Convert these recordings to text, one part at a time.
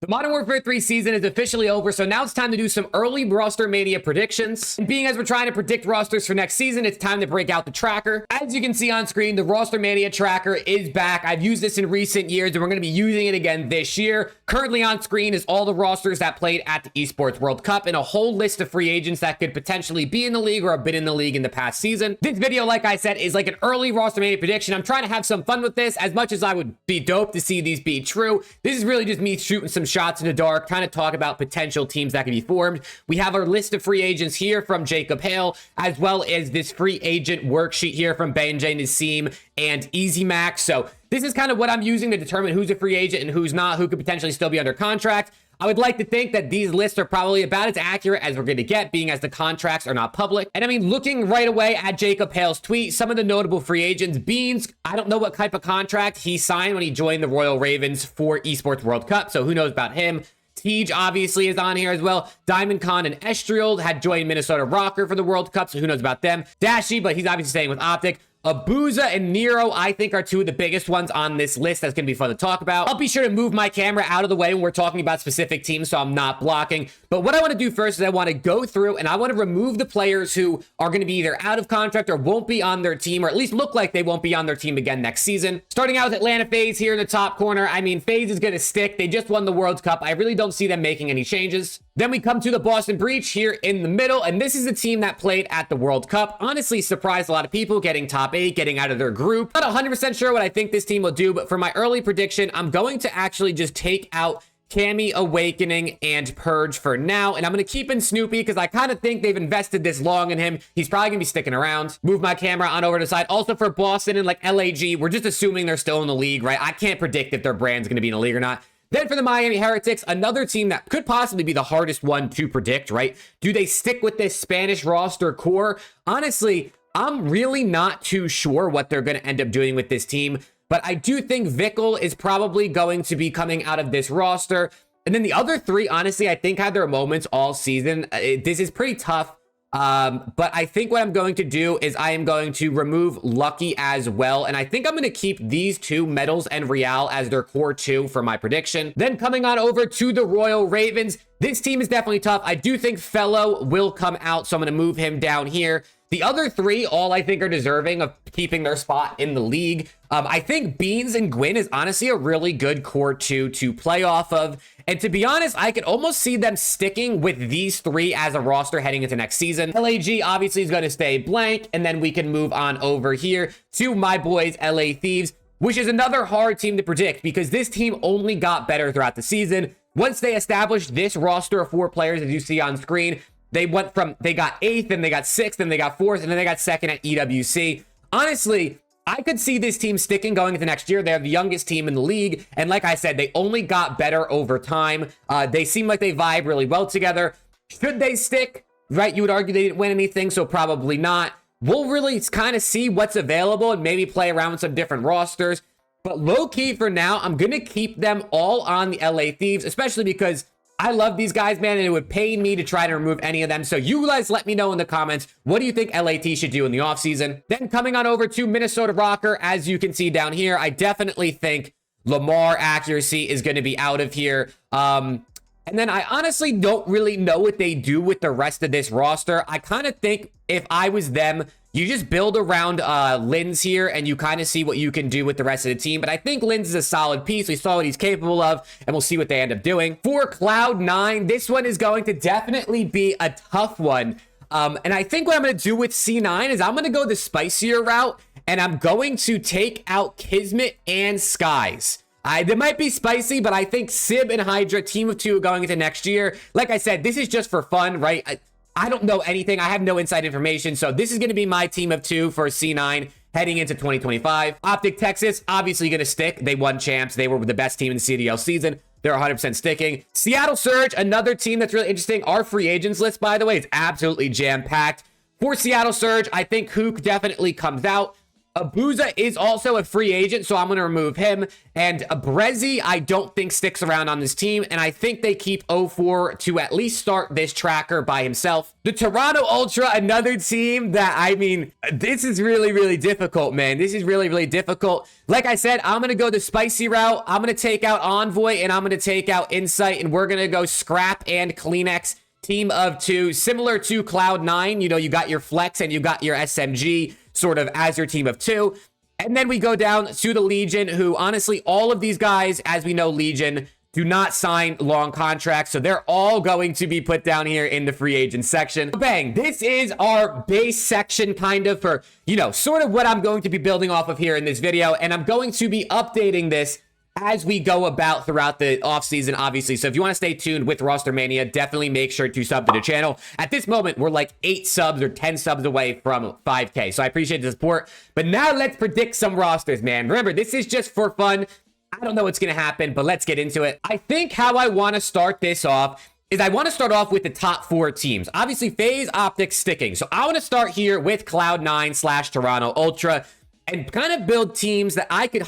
The Modern Warfare 3 season is officially over, so now it's time to do some early Rostermania predictions. And being as we're trying to predict rosters for next season, it's time to break out the tracker. As you can see on screen, the Rostermania tracker is back. I've used this in recent years, and we're going to be using it again this year. Currently on screen is all the rosters that played at the Esports World Cup and a whole list of free agents that could potentially be in the league or have been in the league in the past season. This video, like I said, is like an early Rostermania prediction. I'm trying to have some fun with this. As much as I would be dope to see these be true, this is really just me shooting some shots in the dark, trying to talk about potential teams that can be formed. We have our list of free agents here from Jacob Hale, as well as this free agent worksheet here from Benjay, NISSIM, and Easy Max. So this is kind of what I'm using to determine who's a free agent and who's not, who could potentially still be under contract. I would like to think that these lists are probably about as accurate as we're going to get, being as the contracts are not public. And I mean, looking right away at Jacob Hale's tweet, some of the notable free agents, Beans, I don't know what type of contract he signed when he joined the Royal Ravens for Esports World Cup, so who knows about him. Tej obviously is on here as well. Diamond Khan and Estriel had joined Minnesota Rocker for the World Cup, so who knows about them. Dashy, but he's obviously staying with Optic. Abuza and Nero, I think, are two of the biggest ones on this list. That's going to be fun to talk about. I'll be sure to move my camera out of the way when we're talking about specific teams, so I'm not blocking. But what I want to do first is I want to go through and I want to remove the players who are going to be either out of contract or won't be on their team, or at least look like they won't be on their team again next season. Starting out with Atlanta FaZe here in the top corner. I mean, FaZe is going to stick. They just won the World Cup. I really don't see them making any changes. Then we come to the Boston Breach here in the middle, and this is the team that played at the World Cup. Honestly, surprised a lot of people, getting top 8, getting out of their group. Not 100% sure what I think this team will do, but for my early prediction, I'm going to actually just take out Cammy, Awakening, and Purge for now, and I'm going to keep in Snoopy because I kind of think they've invested this long in him. He's probably going to be sticking around. Move my camera on over to the side. Also for Boston and like LAG, we're just assuming they're still in the league, right? I can't predict if their brand's going to be in the league or not. Then for the Miami Heretics, another team that could possibly be the hardest one to predict, right? Do they stick with this Spanish roster core? Honestly, I'm really not too sure what they're going to end up doing with this team, but I do think Vickle is probably going to be coming out of this roster. And then the other three, honestly, I think had their moments all season. This is pretty tough. But I think what I'm going to do is I am going to remove Lucky as well. And I think I'm going to keep these two, Metals and Real, as their core two for my prediction. Then coming on over to the Royal Ravens. This team is definitely tough. I do think Fellow will come out, so I'm going to move him down here. The other three, all I think are deserving of keeping their spot in the league. I think Beans and Gwyn is honestly a really good core two to play off of. And to be honest, I could almost see them sticking with these three as a roster heading into next season. LAG obviously is going to stay blank. And then we can move on over here to my boys, LA Thieves, which is another hard team to predict because this team only got better throughout the season. Once they established this roster of 4 players, as you see on screen, they got 8th, and they got 6th, and they got 4th, and then they got 2nd at EWC. Honestly, I could see this team sticking going into next year. They're the youngest team in the league. And like I said, they only got better over time. They seem like they vibe really well together. Should they stick? Right? You would argue they didn't win anything, so probably not. We'll really kind of see what's available and maybe play around with some different rosters. But low-key for now, I'm going to keep them all on the LA Thieves, especially because I love these guys, man, and it would pain me to try to remove any of them. So you guys let me know in the comments, what do you think LAT should do in the offseason? Then coming on over to Minnesota Rocker, as you can see down here, I definitely think Lamar accuracy is going to be out of here. And then I honestly don't really know what they do with the rest of this roster. I kind of think if I was them, you just build around Linz here and you kind of see what you can do with the rest of the team. But I think Linz is a solid piece. We saw what he's capable of, and we'll see what they end up doing. For Cloud9, this one is going to definitely be a tough one. And I think what I'm going to do with C9 is I'm going to go the spicier route, and I'm going to take out Kismet and Skies. They might be spicy, but I think Sib and Hydra, team of 2 going into next year. Like I said, this is just for fun, right? I don't know anything. I have no inside information. So this is going to be my team of 2 for C9 heading into 2025. Optic Texas, obviously going to stick. They won champs. They were the best team in the CDL season. They're 100% sticking. Seattle Surge, another team that's really interesting. Our free agents list, by the way, is absolutely jam-packed. For Seattle Surge, I think Hook definitely comes out. Abuza is also a free agent, so I'm going to remove him. And Brezzy, I don't think sticks around on this team, and I think they keep 04 to at least start this tracker by himself. The Toronto Ultra, another team that, I mean, this is really, really difficult, man. This is really, really difficult. Like I said, I'm going to go the spicy route. I'm going to take out Envoy, and I'm going to take out Insight, and we're going to go Scrap and Kleenex. Team of 2, similar to Cloud9. You know, you got your Flex and you got your SMG sort of as your team of 2. And then we go down to the Legion, who honestly, all of these guys, as we know, Legion do not sign long contracts. So they're all going to be put down here in the free agent section. Bang, this is our base section kind of for, you know, sort of what I'm going to be building off of here in this video. And I'm going to be updating this as we go about throughout the offseason, obviously. So if you want to stay tuned with Rostermania, definitely make sure to sub to the channel. At this moment, we're like 8 subs or 10 subs away from 5K. So I appreciate the support. But now let's predict some rosters, man. Remember, this is just for fun. I don't know what's going to happen, but let's get into it. I think how I want to start this off is I want to start off with the top 4 teams. Obviously, FaZe, OPTIC, sticking. So I want to start here with Cloud9 / Toronto Ultra and kind of build teams that I could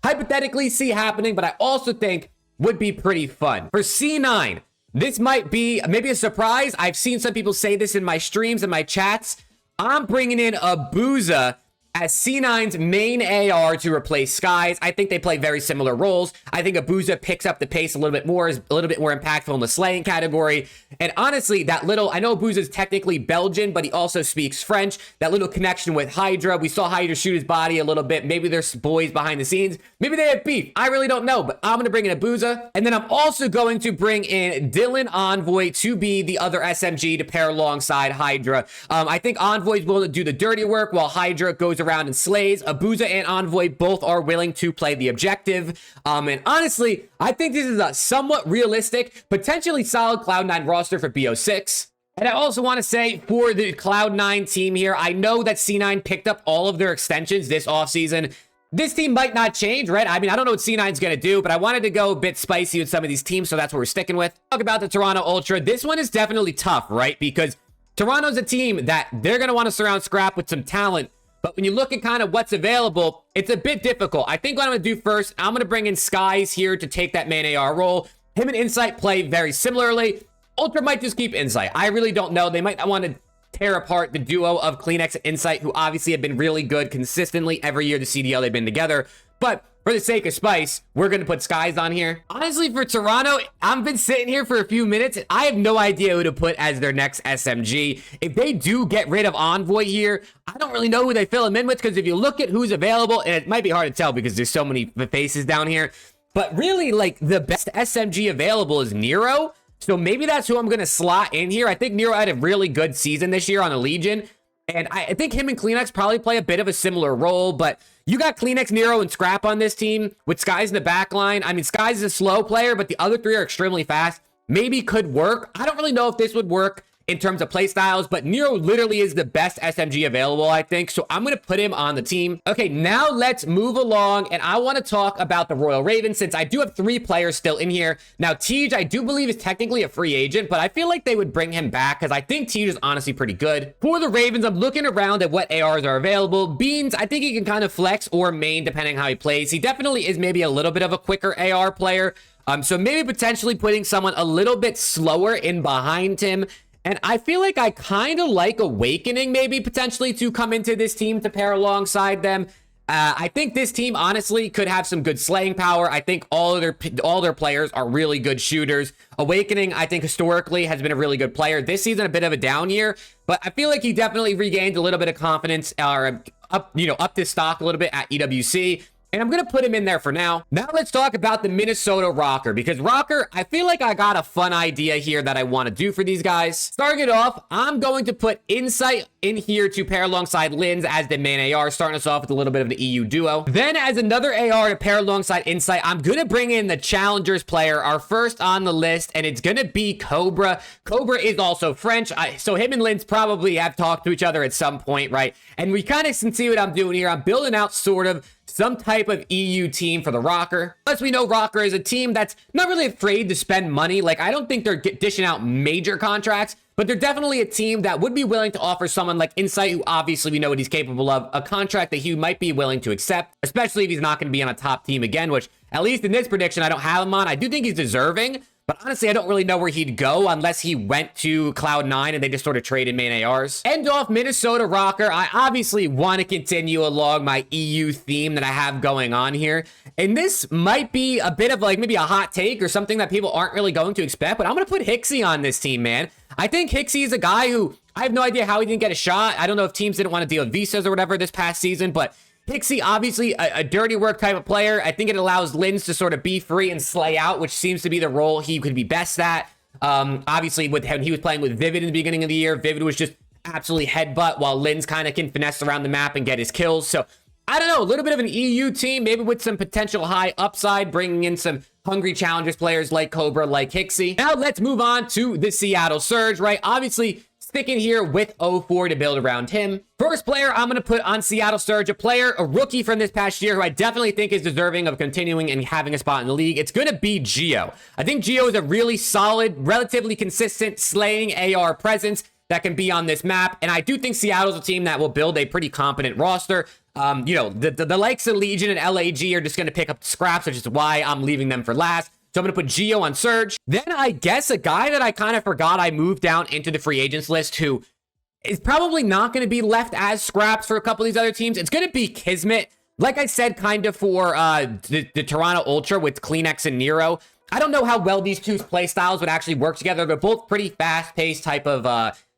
hypothetically see happening, but I also think would be pretty fun. For C9, this might be maybe a surprise. I've seen some people say this in my streams and my chats. I'm bringing in Abuza as C9's main AR to replace Skies. I think they play very similar roles. I think Abuza picks up the pace a little bit more, is a little bit more impactful in the slaying category. And honestly, that little, I know Abuza is technically Belgian, but he also speaks French. That little connection with Hydra. We saw Hydra shoot his body a little bit. Maybe there's boys behind the scenes. Maybe they have beef. I really don't know, but I'm going to bring in Abuza. And then I'm also going to bring in Dylan Envoy to be the other SMG to pair alongside Hydra. I think Envoy's willing to do the dirty work while Hydra goes around and slays. Abuza and Envoy both are willing to play the objective. And honestly, I think this is a somewhat realistic, potentially solid Cloud9 roster for BO6. And I also want to say for the Cloud9 team here, I know that C9 picked up all of their extensions this offseason. This team might not change, right? I mean, I don't know what C9's going to do, but I wanted to go a bit spicy with some of these teams, so that's what we're sticking with. Talk about the Toronto Ultra. This one is definitely tough, right? Because Toronto's a team that they're going to want to surround Scrap with some talent. But when you look at kind of what's available, it's a bit difficult. I think what I'm going to do first, I'm going to bring in Skies here to take that main AR role. Him and Insight play very similarly. Ultra might just keep Insight. I really don't know. They might not want to tear apart the duo of Kleenex and Insight, who obviously have been really good consistently every year the CDL they've been together. But for the sake of spice, we're going to put Skies on here. Honestly, for Toronto, I've been sitting here for a few minutes, and I have no idea who to put as their next SMG. If they do get rid of Envoy here, I don't really know who they fill him in with, because if you look at who's available, and it might be hard to tell because there's so many faces down here, but really, like, the best SMG available is Nero. So maybe that's who I'm going to slot in here. I think Nero had a really good season this year on the Legion. And I think him and Kleenex probably play a bit of a similar role. But you got Kleenex, Nero, and Scrap on this team with Skies in the back line. I mean, Skies is a slow player, but the other 3 are extremely fast. Maybe could work. I don't really know if this would work in terms of play styles, but Nero literally is the best SMG available, I think. So I'm going to put him on the team. Okay, now let's move along, and I want to talk about the Royal Ravens, since I do have 3 players still in here. Now, Tej, I do believe, is technically a free agent, but I feel like they would bring him back because I think Tej is honestly pretty good. For the Ravens, I'm looking around at what ARs are available. Beans, I think he can kind of flex or main depending how he plays. He definitely is maybe a little bit of a quicker AR player. So maybe potentially putting someone a little bit slower in behind him. And I feel like I kind of like Awakening maybe potentially to come into this team to pair alongside them. I think this team honestly could have some good slaying power. I think all their players are really good shooters. Awakening, I think historically has been a really good player. This season a bit of a down year, but I feel like he definitely regained a little bit of confidence or up his stock a little bit at EWC. And I'm going to put him in there for now. Now let's talk about the Minnesota Rocker, because Rocker, I feel like I got a fun idea here that I want to do for these guys. Starting it off, I'm going to put Insight in here to pair alongside Lins as the main AR, starting us off with a little bit of the EU duo. Then as another AR to pair alongside Insight, I'm going to bring in the Challengers player, our first on the list, and it's going to be Cobra. Cobra is also French, so him and Lins probably have talked to each other at some point, right? And we kind of can see what I'm doing here. I'm building out sort of some type of EU team for the Rocker. Plus, we know Rocker is a team that's not really afraid to spend money. Like, I don't think they're dishing out major contracts, but they're definitely a team that would be willing to offer someone like Insight, who obviously we know what he's capable of, a contract that he might be willing to accept, especially if he's not going to be on a top team again, which at least in this prediction, I don't have him on. I do think he's deserving, but honestly, I don't really know where he'd go unless he went to Cloud9 and they just sort of traded main ARs. End off Minnesota Rocker. I obviously want to continue along my EU theme that I have going on here. And this might be a bit of like maybe a hot take or something that people aren't really going to expect, but I'm going to put Hixie on this team, man. I think Hixie is a guy who I have no idea how he didn't get a shot. I don't know if teams didn't want to deal with visas or whatever this past season, but Hixie, obviously a dirty work type of player. I think it allows Lins to sort of be free and slay out, which seems to be the role he could be best at. Obviously, with him, he was playing with Vivid in the beginning of the year. Vivid was just absolutely headbutt, while Lins kind of can finesse around the map and get his kills. So, I don't know, a little bit of an EU team, maybe with some potential high upside, bringing in some hungry challengers players like Cobra, like Hixie. Now, let's move on to the Seattle Surge, right? Obviously, sticking here with 04 to build around him. First player I'm going to put on Seattle Surge, a rookie from this past year who I definitely think is deserving of continuing and having a spot in the league. It's going to be Geo. I think Geo is a really solid, relatively consistent slaying AR presence that can be on this map. And I do think Seattle's a team that will build a pretty competent roster. You know, the likes of Legion and LAG are just going to pick up the scraps, which is why I'm leaving them for last. So I'm going to put Geo on Surge. Then I guess a guy that I kind of forgot I moved down into the free agents list who is probably not going to be left as scraps for a couple of these other teams. It's going to be Kismet. Like I said, kind of for the Toronto Ultra with Kleenex and Nero. I don't know how well these two play styles would actually work together. They're both pretty fast-paced type of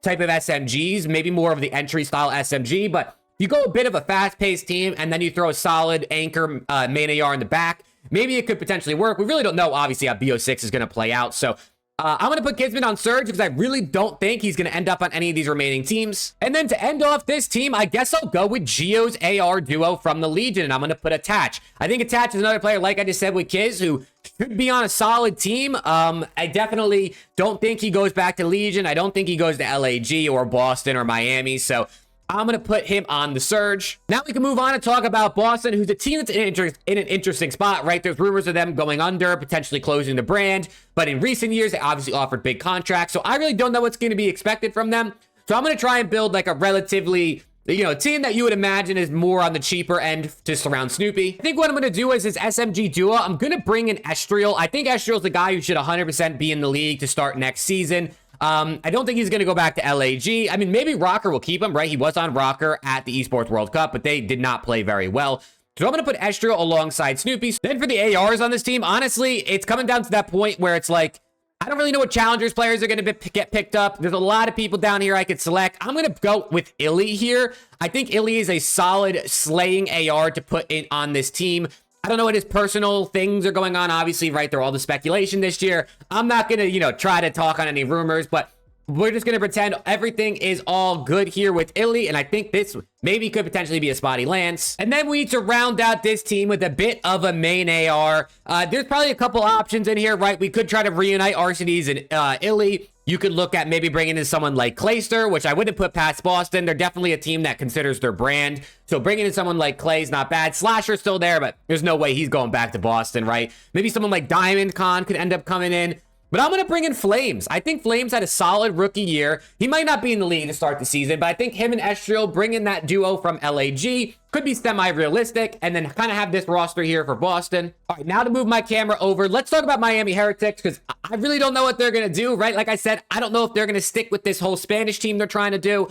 SMGs, maybe more of the entry style SMG, but you go a bit of a fast-paced team and then you throw a solid anchor main AR in the back, maybe it could potentially work. We really don't know, obviously, how BO6 is going to play out. So I'm going to put Kismet on Surge because I really don't think he's going to end up on any of these remaining teams. And then to end off this team, I guess I'll go with Geo's AR duo from the Legion, and I'm going to put Attach. I think Attach is another player, like I just said with Kiz, who should be on a solid team. I definitely don't think he goes back to Legion. I don't think he goes to LAG or Boston or Miami. So I'm going to put him on the Surge. Now we can move on and talk about Boston, who's a team that's in an interesting spot, right? There's rumors of them going under, potentially closing the brand. But in recent years, they obviously offered big contracts. So I really don't know what's going to be expected from them. So I'm going to try and build like a relatively, you know, team that you would imagine is more on the cheaper end to surround Snoopy. I think what I'm going to do is this SMG duo. I'm going to bring in Estriel. I think Estriel's the guy who should 100% be in the league to start next season. I don't think he's going to go back to LAG. I mean, maybe Rocker will keep him, right? He was on Rocker at the Esports World Cup, but they did not play very well. So I'm going to put Estriel alongside Snoopy. Then for the ARs on this team, honestly, it's coming down to that point where it's like, I don't really know what challengers players are going to get picked up. There's a lot of people down here I could select. I'm going to go with Illy here. I think Illy is a solid slaying AR to put in on this team. I don't know what his personal things are going on. Obviously, right, they're all the speculation this year. I'm not going to, you know, try to talk on any rumors, but we're just going to pretend everything is all good here with Illy, and I think this maybe could potentially be a spotty Lance. And then we need to round out this team with a bit of a main AR. There's probably a couple options in here, right? We could try to reunite RCDs and Illy. You could look at maybe bringing in someone like Clayster, which I wouldn't put past Boston. They're definitely a team that considers their brand. So bringing in someone like Clay is not bad. Slasher's still there, but there's no way he's going back to Boston, right? Maybe someone like Diamond Con could end up coming in. But I'm going to bring in Flames. I think Flames had a solid rookie year. He might not be in the league to start the season, but I think him and Estriel bringing that duo from LAG could be semi-realistic, and then kind of have this roster here for Boston. All right, now to move my camera over, let's talk about Miami Heretics, because I really don't know what they're going to do, right? Like I said, I don't know if they're going to stick with this whole Spanish team they're trying to do.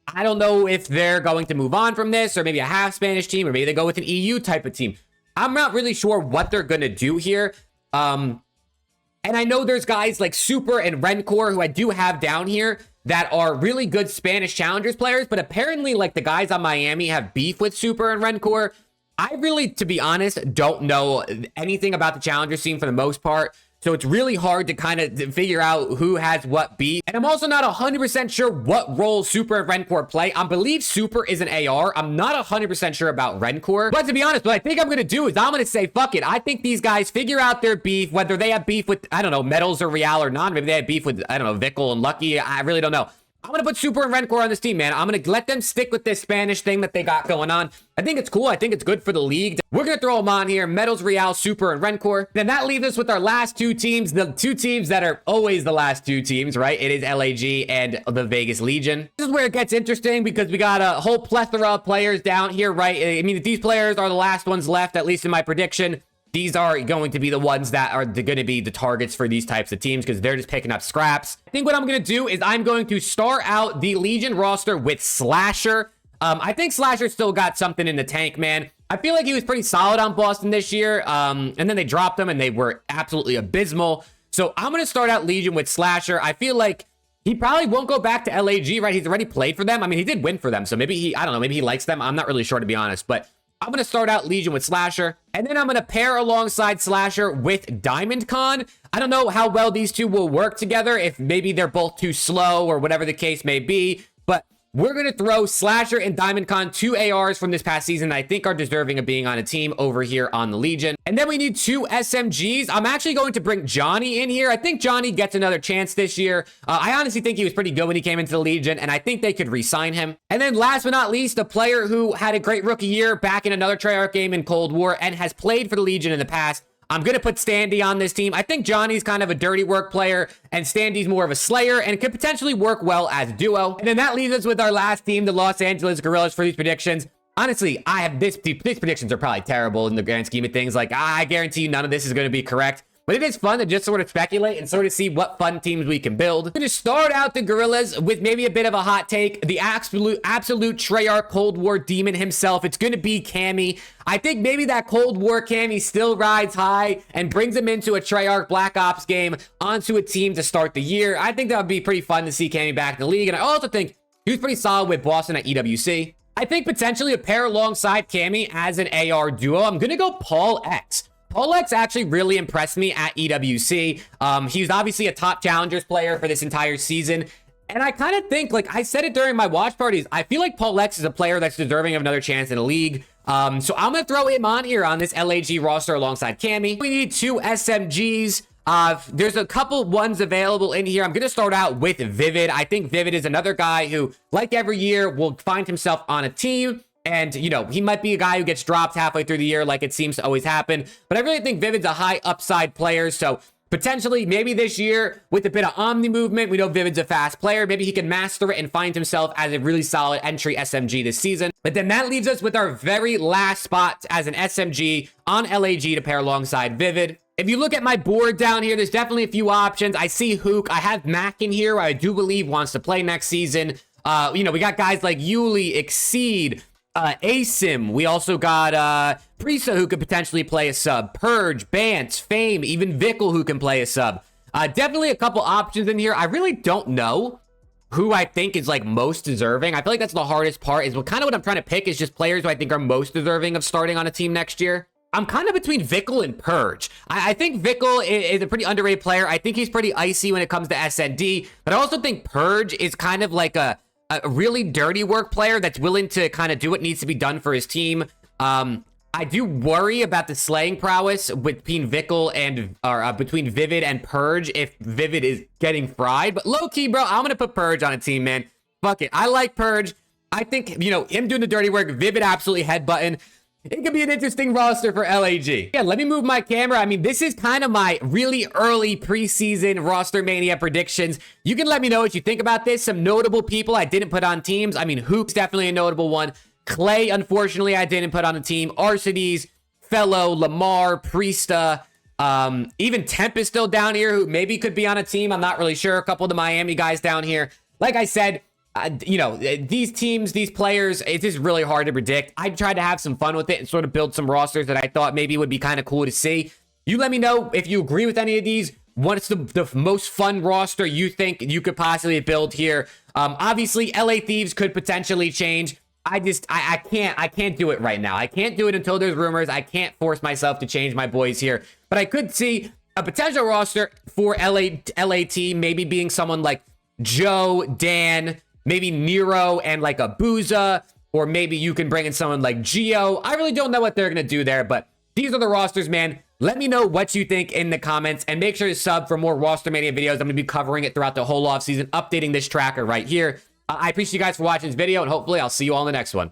I don't know if they're going to move on from this, or maybe a half Spanish team, or maybe they go with an EU type of team. I'm not really sure what they're going to do here. And I know there's guys like Super and Rencor, who I do have down here, that are really good Spanish challengers players, but apparently like the guys on Miami have beef with Super and Rencor. I really, to be honest, don't know anything about the challenger scene for the most part. So it's really hard to kind of figure out who has what beef. And I'm also not 100% sure what role Super and Rencor play. I believe Super is an AR. I'm not 100% sure about Rencor. But to be honest, what I think I'm going to do is I'm going to say, fuck it. I think these guys figure out their beef, whether they have beef with, I don't know, Metals or Real or not. Maybe they have beef with, I don't know, Vickle and Lucky. I really don't know. I'm going to put Super and Rencor on this team, man. I'm going to let them stick with this Spanish thing that they got going on. I think it's cool. I think it's good for the league. We're going to throw them on here. Metals, Real, Super, and Rencor. Then that leaves us with our last two teams. The two teams that are always the last two teams, right? It is LAG and the Vegas Legion. This is where it gets interesting because we got a whole plethora of players down here, right? I mean, if these players are the last ones left, at least in my prediction, these are going to be the ones that are going to be the targets for these types of teams because they're just picking up scraps. I think what I'm going to do is I'm going to start out the Legion roster with Slasher. I think Slasher still got something in the tank, man. I feel like he was pretty solid on Boston this year, and then they dropped him and they were absolutely abysmal. So I'm going to start out Legion with Slasher. I feel like he probably won't go back to LAG, right? He's already played for them. I mean, he did win for them, so maybe I don't know, maybe he likes them. I'm not really sure, to be honest, but I'm going to start out Legion with Slasher, and then I'm going to pair alongside Slasher with Diamond Con. I don't know how well these two will work together, if maybe they're both too slow or whatever the case may be, but we're going to throw Slasher and Diamond Con, two ARs from this past season that I think are deserving of being on a team over here on the Legion. And then we need two SMGs. I'm actually going to bring Johnny in here. I think Johnny gets another chance this year. I honestly think he was pretty good when he came into the Legion, and I think they could re-sign him. And then last but not least, a player who had a great rookie year back in another Treyarch game in Cold War and has played for the Legion in the past. I'm going to put Standy on this team. I think Johnny's kind of a dirty work player, and Standy's more of a slayer, and could potentially work well as a duo. And then that leaves us with our last team, the Los Angeles Guerrillas, for these predictions. Honestly, these predictions are probably terrible in the grand scheme of things. Like, I guarantee you none of this is going to be correct. But it is fun to just sort of speculate and sort of see what fun teams we can build. We're going to start out the Guerrillas with maybe a bit of a hot take. The absolute Treyarch Cold War demon himself. It's going to be Cammy. I think maybe that Cold War Cammy still rides high and brings him into a Treyarch Black Ops game onto a team to start the year. I think that would be pretty fun to see Cammy back in the league. And I also think he was pretty solid with Boston at EWC. I think potentially a pair alongside Cammy as an AR duo. I'm going to go Paul X. Paul X actually really impressed me at EWC. He was obviously a top challengers player for this entire season. And I kind of think, like I said it during my watch parties, I feel like Paul X is a player that's deserving of another chance in the league. So I'm going to throw him on here on this LAG roster alongside Cammy. We need two SMGs. There's a couple ones available in here. I'm going to start out with Vivid. I think Vivid is another guy who, like every year, will find himself on a team. And, you know, he might be a guy who gets dropped halfway through the year like it seems to always happen. But I really think Vivid's a high upside player. So potentially, maybe this year, with a bit of Omni movement, we know Vivid's a fast player. Maybe he can master it and find himself as a really solid entry SMG this season. But then that leaves us with our very last spot as an SMG on LAG to pair alongside Vivid. If you look at my board down here, there's definitely a few options. I see Hook. I have Mac in here, who I do believe wants to play next season. You know, we got guys like Yuli, Exceed, Asim. We also got Prisa, who could potentially play a sub, Purge, Bance, Fame, even Vickle, who can play a sub. Definitely a couple options in here. I really don't know who I think is like most deserving. I feel like that's the hardest part, is kind of what I'm trying to pick is just players who I think are most deserving of starting on a team next year. I'm kind of between Vickle and Purge. I think Vickle is a pretty underrated player. I think he's pretty icy when it comes to SND, but I also think Purge is kind of like a really dirty work player that's willing to kind of do what needs to be done for his team. I do worry about the slaying prowess between Vickle and between Vivid and Purge if Vivid is getting fried. But low key, bro, I'm gonna put Purge on a team, man. Fuck it, I like Purge. I think, you know, him doing the dirty work, Vivid absolutely headbutting. It could be an interesting roster for LAG. Yeah, let me move my camera. I mean, this is kind of my really early preseason Rostermania predictions. You can let me know what you think about this. Some notable people I didn't put on teams. I mean, Hoop's definitely a notable one. Clay, unfortunately, I didn't put on a team. Arcides, Fellow, Lamar, Priesta, even Temp is still down here, who maybe could be on a team. I'm not really sure. A couple of the Miami guys down here. Like I said, you know, these teams, these players, it's just really hard to predict. I tried to have some fun with it and sort of build some rosters that I thought maybe would be kind of cool to see. You let me know if you agree with any of these. What's the most fun roster you think you could possibly build here? Obviously, LA Thieves could potentially change. I can't do it right now. I can't do it until there's rumors. I can't force myself to change my boys here. But I could see a potential roster for LA team maybe being someone like Joe, Dan, maybe Nero and like a Booza, or maybe you can bring in someone like Geo. I really don't know what they're going to do there, but these are the rosters, man. Let me know what you think in the comments, and make sure to sub for more Rostermania videos. I'm going to be covering it throughout the whole offseason, updating this tracker right here. I appreciate you guys for watching this video, and hopefully I'll see you all in the next one.